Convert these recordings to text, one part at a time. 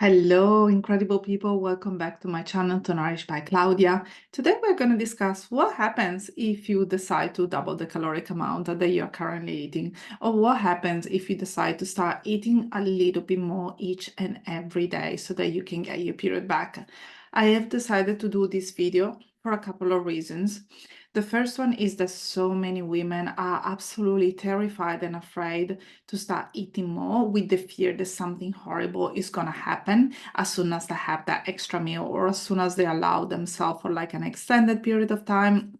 Hello, incredible people. Welcome back to my channel, To Nourish by Claudia. Today, we're going to discuss what happens if you decide to double the caloric amount that you're currently eating, or what happens if you decide to start eating a little bit more each and every day so that you can get your period back. I have decided to do this video for a couple of reasons. The first one is that so many women are absolutely terrified and afraid to start eating more with the fear that something horrible is going to happen as soon as they have that extra meal or as soon as they allow themselves for like an extended period of time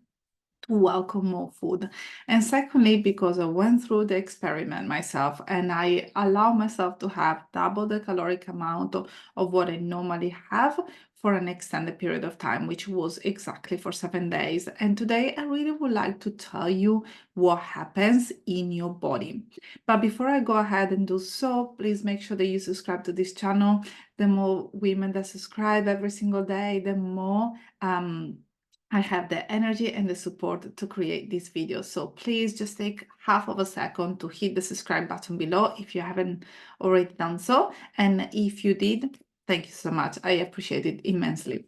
to welcome more food. And secondly, because I went through the experiment myself and I allow myself to have double the caloric amount of what I normally have for an extended period of time, which was exactly for 7 days. And today I really would like to tell you what happens in your body. But before I go ahead and do so, please make sure that you subscribe to this channel. The more women that subscribe every single day, the more I have the energy and the support to create this video. So please just take half of a second to hit the subscribe button below if you haven't already done so. And if you did, thank you so much. I appreciate it immensely.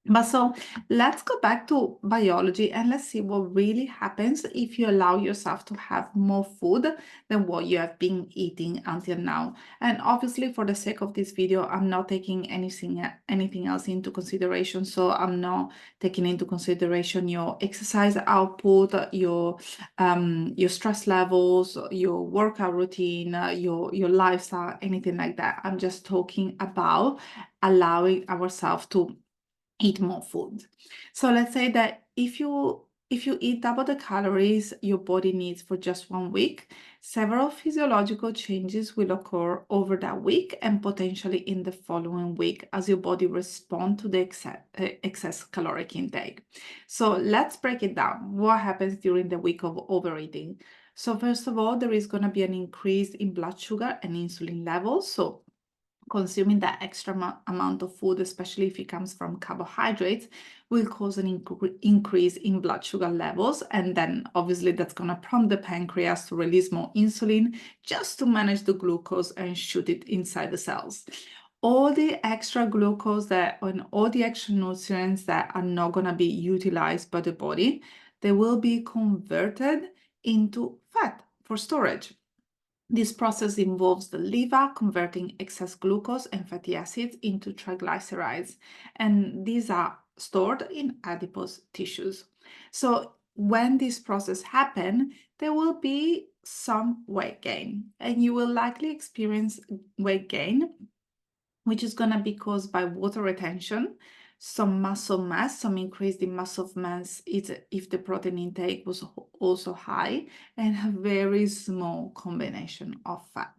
But so let's go back to biology and let's see what really happens if you allow yourself to have more food than what you have been eating until now. And obviously, for the sake of this video, I'm not taking anything else into consideration. So I'm not taking into consideration your exercise output, your stress levels, your workout routine, your lifestyle, anything like that. I'm just talking about allowing ourselves to eat more food. So let's say that if you eat double the calories your body needs for just 1 week, several physiological changes will occur over that week and potentially in the following week as your body responds to the excess caloric intake. So let's break it down. What happens during the week of overeating? So first of all, there is going to be an increase in blood sugar and insulin levels. So consuming that extra amount of food, especially if it comes from carbohydrates, will cause an increase in blood sugar levels. And then obviously that's going to prompt the pancreas to release more insulin just to manage the glucose and shoot it inside the cells. All the extra glucose and all the extra nutrients that are not going to be utilized by the body, they will be converted into fat for storage. This process involves the liver converting excess glucose and fatty acids into triglycerides, and these are stored in adipose tissues. So when this process happens, there will be some weight gain, and you will likely experience weight gain, which is going to be caused by water retention, some muscle mass, some increase in muscle mass if the protein intake was also high, and a very small combination of fat.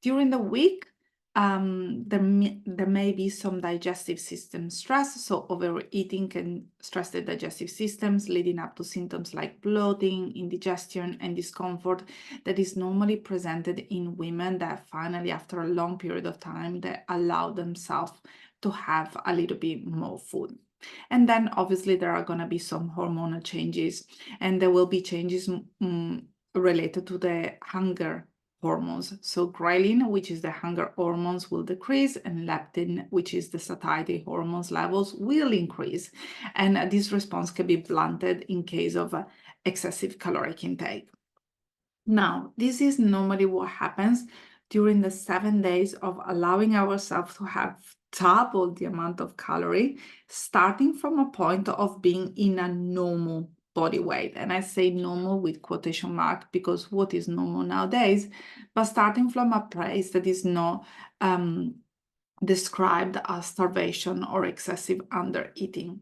During the week, there may be some digestive system stress. So overeating can stress the digestive systems, leading up to symptoms like bloating, indigestion, and discomfort that is normally presented in women that finally, after a long period of time, they allow themselves to have a little bit more food. And then obviously there are going to be some hormonal changes, and there will be changes related to the hunger hormones. So ghrelin, which is the hunger hormones, will decrease, and leptin, which is the satiety hormones levels, will increase. And this response can be blunted in case of excessive caloric intake. Now, this is normally what happens during the 7 days of allowing ourselves to have double the amount of calorie, starting from a point of being in a normal body weight. And I say normal with quotation mark because what is normal nowadays, but starting from a place that is not described as starvation or excessive undereating.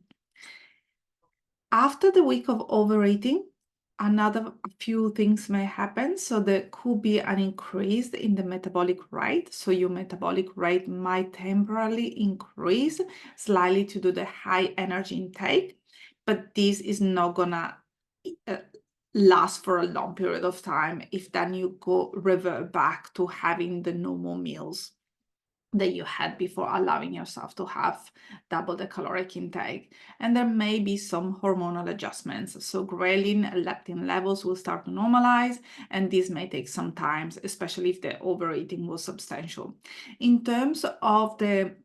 After the week of overeating, another few things may happen. So there could be an increase in the metabolic rate. So your metabolic rate might temporarily increase slightly to do the high energy intake, but this is not gonna last for a long period of time if then you revert back to having the normal meals. that you had before allowing yourself to have double the caloric intake. And there may be some hormonal adjustments. So ghrelin and leptin levels will start to normalize, and this may take some time, especially if the overeating was substantial. In terms of the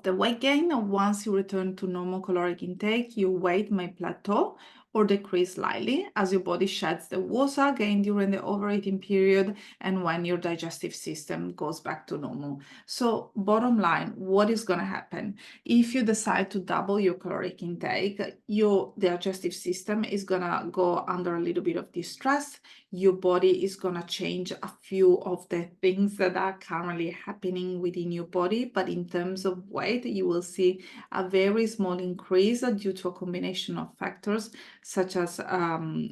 weight gain, once you return to normal caloric intake, your weight may plateau or decrease slightly as your body sheds the water gained during the overeating period and when your digestive system goes back to normal. So bottom line, what is going to happen? If you decide to double your caloric intake, your digestive system is going to go under a little bit of distress. Your body is going to change a few of the things that are currently happening within your body, but in terms of weight, you will see a very small increase due to a combination of factors such as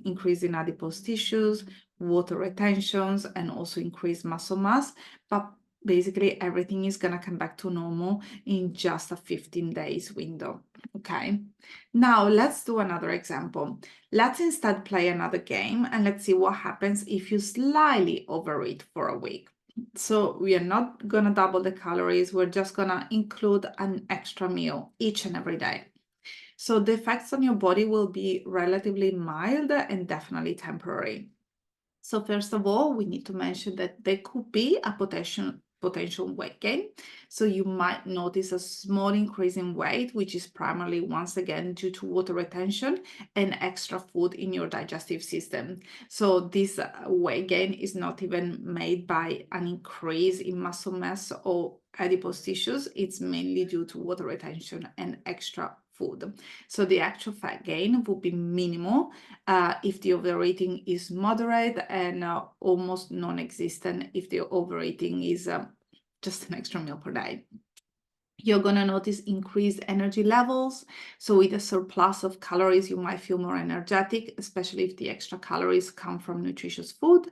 increase in adipose tissues, water retentions, and also increased muscle mass. But basically, everything is going to come back to normal in just a 15 days window. Okay, now let's do another example. Let's instead play another game and let's see what happens if you slightly overeat for a week. So we are not going to double the calories. We're just going to include an extra meal each and every day. So the effects on your body will be relatively mild and definitely temporary. So first of all, we need to mention that there could be a potential weight gain. So you might notice a small increase in weight, which is primarily once again due to water retention and extra food in your digestive system. So this weight gain is not even made by an increase in muscle mass or adipose tissues. It's mainly due to water retention and extra food. So the actual fat gain will be minimal if the overeating is moderate and almost non-existent if the overeating is just an extra meal per day. You're going to notice increased energy levels. So with a surplus of calories, you might feel more energetic, especially if the extra calories come from nutritious food.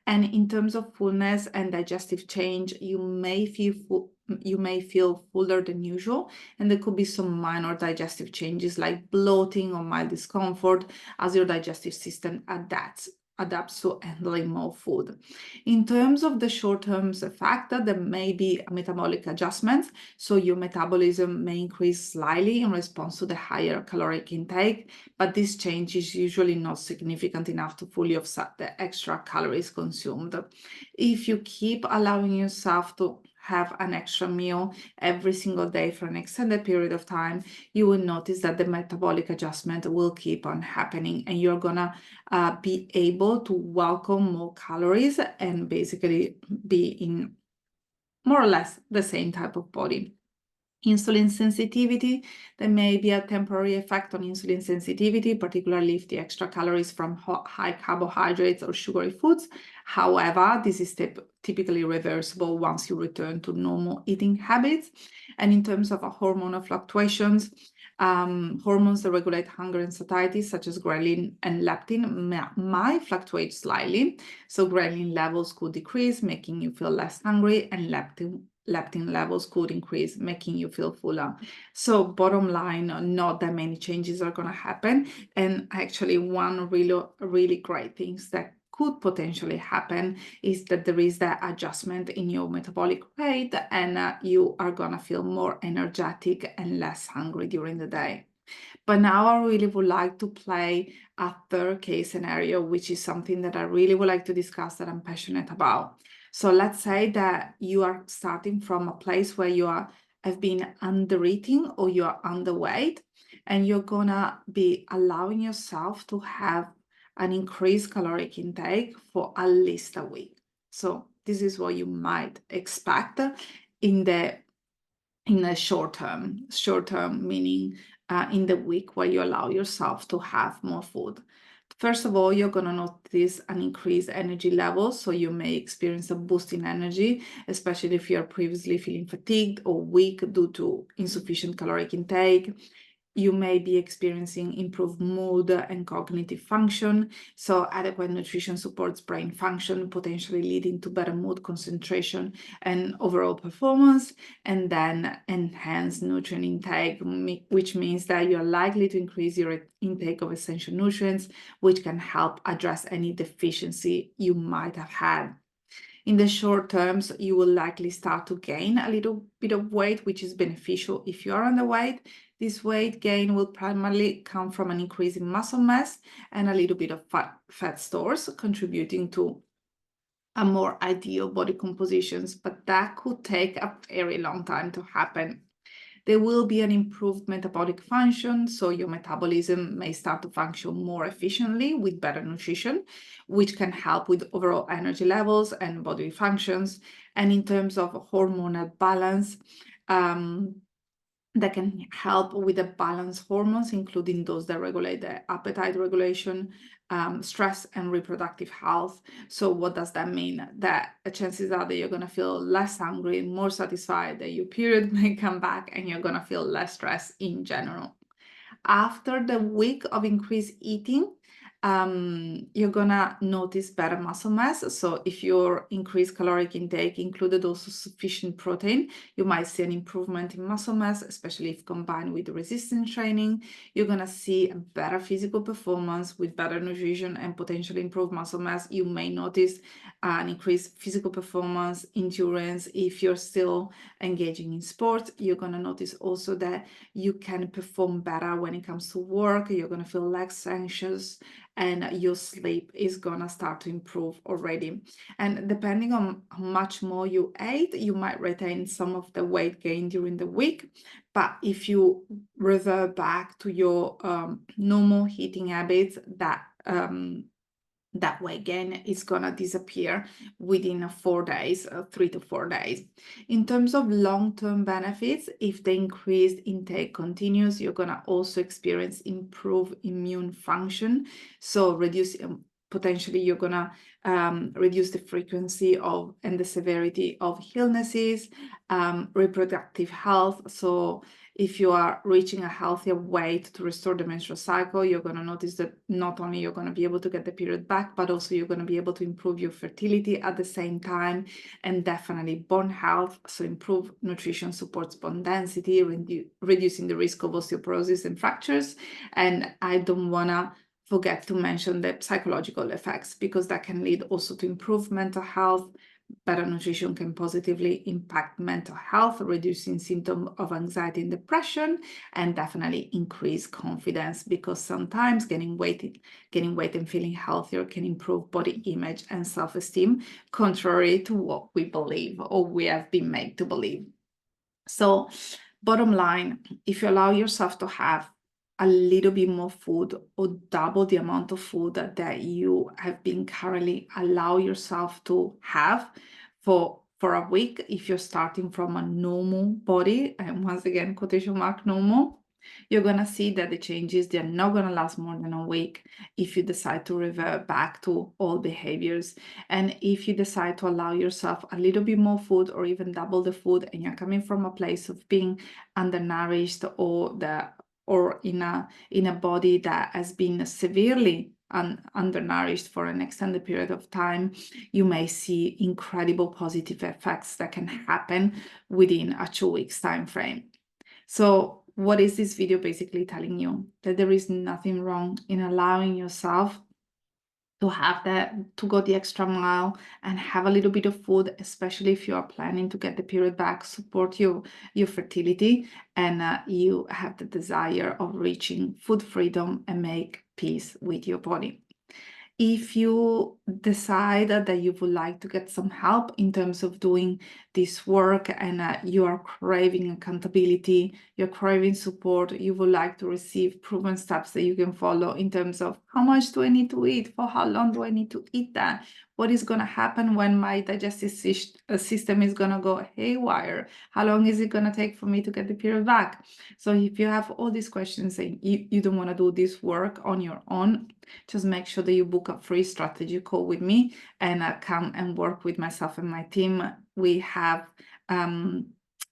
And in terms of fullness and digestive change, you may feel fuller than usual, and there could be some minor digestive changes like bloating or mild discomfort as your digestive system adapts to handling more food. In terms of the short-term effect, there may be metabolic adjustments, so your metabolism may increase slightly in response to the higher caloric intake, but this change is usually not significant enough to fully offset the extra calories consumed. If you keep allowing yourself to have an extra meal every single day for an extended period of time, you will notice that the metabolic adjustment will keep on happening and you're gonna be able to welcome more calories and basically be in more or less the same type of body. Insulin sensitivity, there may be a temporary effect on insulin sensitivity, particularly if the extra calories from high carbohydrates or sugary foods. However, this is typically reversible once you return to normal eating habits. And in terms of hormonal fluctuations, hormones that regulate hunger and satiety, such as ghrelin and leptin, might fluctuate slightly. So ghrelin levels could decrease, making you feel less hungry, and leptin levels could increase, making you feel fuller. So bottom line, not that many changes are going to happen. And actually, one really great things that could potentially happen is that there is that adjustment in your metabolic rate and you are going to feel more energetic and less hungry during the day. But now I really would like to play a third case scenario, which is something that I really would like to discuss that I'm passionate about. So let's say that you are starting from a place where you have been under eating or you are underweight, and you're gonna be allowing yourself to have an increased caloric intake for at least a week. So this is what you might expect in the short term meaning in the week where you allow yourself to have more food. First of all, you're going to notice an increased energy level, so you may experience a boost in energy, especially if you're previously feeling fatigued or weak due to insufficient caloric intake. You may be experiencing improved mood and cognitive function. So adequate nutrition supports brain function, potentially leading to better mood, concentration, and overall performance. And then enhanced nutrient intake, which means that you're likely to increase your intake of essential nutrients, which can help address any deficiency you might have had. In the short terms, you will likely start to gain a little bit of weight, which is beneficial if you are underweight. This weight gain will primarily come from an increase in muscle mass and a little bit of fat stores, contributing to a more ideal body compositions, but that could take a very long time to happen. There will be an improved metabolic function, so your metabolism may start to function more efficiently with better nutrition, which can help with overall energy levels and body functions. And in terms of hormonal balance, that can help with the balanced hormones, including those that regulate the appetite regulation, stress, and reproductive health. So what does that mean? That chances are that you're going to feel less hungry, more satisfied, that your period may come back, and you're going to feel less stress in general. After the week of increased eating, you're gonna notice better muscle mass. So if your increased caloric intake included also sufficient protein, you might see an improvement in muscle mass, especially if combined with resistance training. You're gonna see a better physical performance with better nutrition and potentially improved muscle mass. You may notice an increased physical performance, endurance. If you're still engaging in sports, you're gonna notice also that you can perform better when it comes to work. You're gonna feel less anxious, and your sleep is gonna start to improve already. And depending on how much more you ate, you might retain some of the weight gain during the week. But if you revert back to your normal eating habits, that weight gain is gonna disappear within 4 days, 3 to 4 days. In terms of long-term benefits, if the increased intake continues, you're gonna also experience improved immune function. So potentially you're gonna reduce the frequency of and the severity of illnesses, reproductive health. So if you are reaching a healthier weight to restore the menstrual cycle, you're going to notice that not only you're going to be able to get the period back, but also you're going to be able to improve your fertility at the same time, and definitely bone health. So improve nutrition supports bone density, reducing the risk of osteoporosis and fractures. And I don't want to forget to mention the psychological effects, because that can lead also to improved mental health. Better nutrition can positively impact mental health, reducing symptoms of anxiety and depression, and definitely increase confidence, because sometimes gaining weight and feeling healthier can improve body image and self-esteem, contrary to what we believe or we have been made to believe. So bottom line, if you allow yourself to have a little bit more food or double the amount of food that you have been currently allow yourself to have for a week, if you're starting from a normal body, and once again, quotation mark normal, you're gonna see that the changes, they're not gonna last more than a week if you decide to revert back to old behaviors. And if you decide to allow yourself a little bit more food or even double the food, and you're coming from a place of being undernourished or in a body that has been severely undernourished for an extended period of time, you may see incredible positive effects that can happen within a 2 weeks time frame. So what is this video basically telling you? That there is nothing wrong in allowing yourself to go the extra mile and have a little bit of food, especially if you are planning to get the period back, support your fertility, and you have the desire of reaching food freedom and make peace with your body. If you decide that you would like to get some help in terms of doing this work, and you are craving accountability, you're craving support, you would like to receive proven steps that you can follow in terms of how much do I need to eat, for how long do I need to eat that, what is going to happen when my digestive system is going to go haywire, how long is it going to take for me to get the period back. So if you have all these questions and you don't want to do this work on your own, just make sure that you book a free strategy call with me and come and work with myself and my team. We have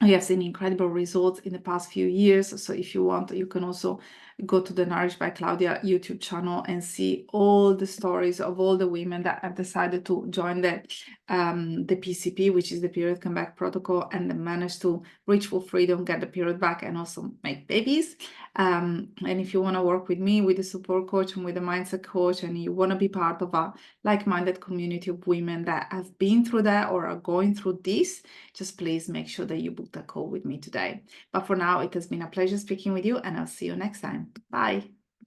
I have seen incredible results in the past few years. So if you want, you can also go to the Nourished by Claudia YouTube channel and see all the stories of all the women that have decided to join the PCP, which is the period comeback protocol, and they managed to reach full freedom, get the period back, and also make babies. And if you want to work with me, with a support coach and with a mindset coach, and you want to be part of a like-minded community of women that have been through that or are going through this, just please make sure that you book a call with me today. But for now, it has been a pleasure speaking with you, and I'll see you next time. Bye.